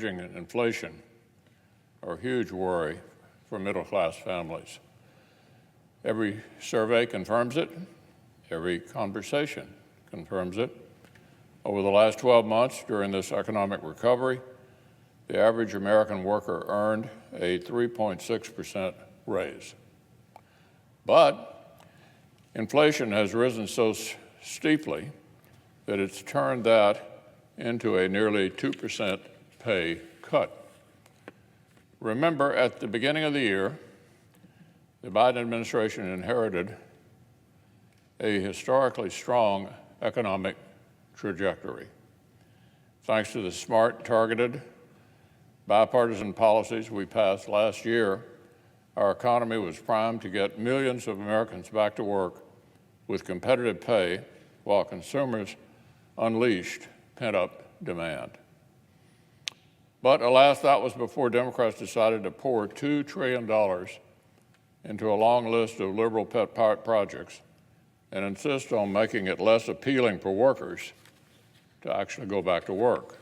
Inflation are a huge worry for middle-class families. Every survey confirms it. Every conversation confirms it. Over the last 12 months during this economic recovery, the average American worker earned a 3.6% raise. But inflation has risen so steeply that it's turned that into a nearly 2% pay cut. Remember, at the beginning of the year, the Biden administration inherited a historically strong economic trajectory. Thanks to the smart, targeted, bipartisan policies we passed last year, our economy was primed to get millions of Americans back to work with competitive pay while consumers unleashed pent-up demand. But alas, that was before Democrats decided to pour $2 trillion into a long list of liberal pet projects and insist on making it less appealing for workers to actually go back to work.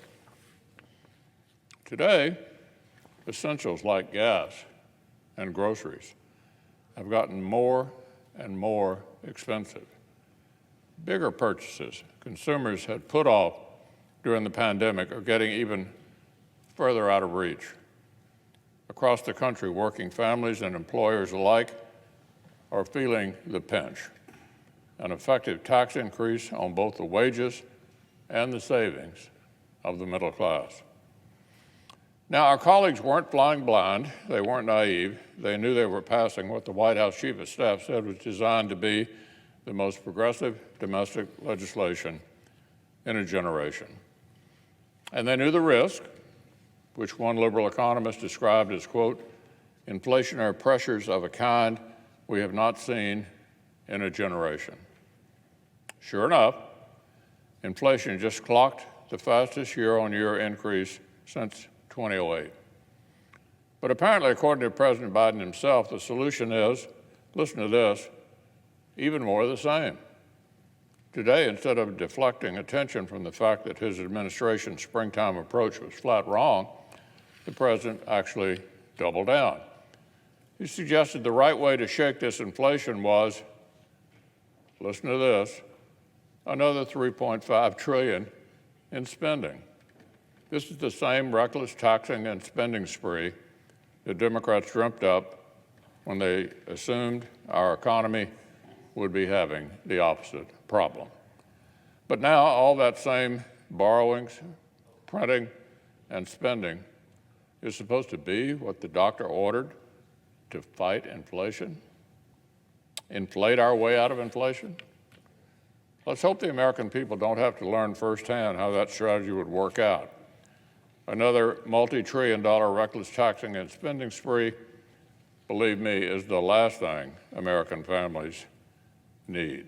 Today, essentials like gas and groceries have gotten more and more expensive. Bigger purchases consumers had put off during the pandemic are getting even further out of reach. Across the country, working families and employers alike are feeling the pinch. An effective tax increase on both the wages and the savings of the middle class. Now, our colleagues weren't flying blind. They weren't naive. They knew they were passing what the White House Chief of Staff said was designed to be the most progressive domestic legislation in a generation. And they knew the risk, which one liberal economist described as, quote, inflationary pressures of a kind we have not seen in a generation. Sure enough, inflation just clocked the fastest year-on-year increase since 2008. But apparently, according to President Biden himself, the solution is, listen to this, even more of the same. Today, instead of deflecting attention from the fact that his administration's springtime approach was flat wrong, the president actually doubled down. He suggested the right way to shake this inflation was, listen to this, another $3.5 trillion in spending. This is the same reckless taxing and spending spree the Democrats dreamt up when they assumed our economy would be having the opposite problem. But now all that same borrowings, printing, and spending is supposed to be what the doctor ordered to fight inflation? Inflate our way out of inflation? Let's hope the American people don't have to learn firsthand how that strategy would work out. Another multi-trillion-dollar reckless taxing and spending spree, believe me, is the last thing American families need.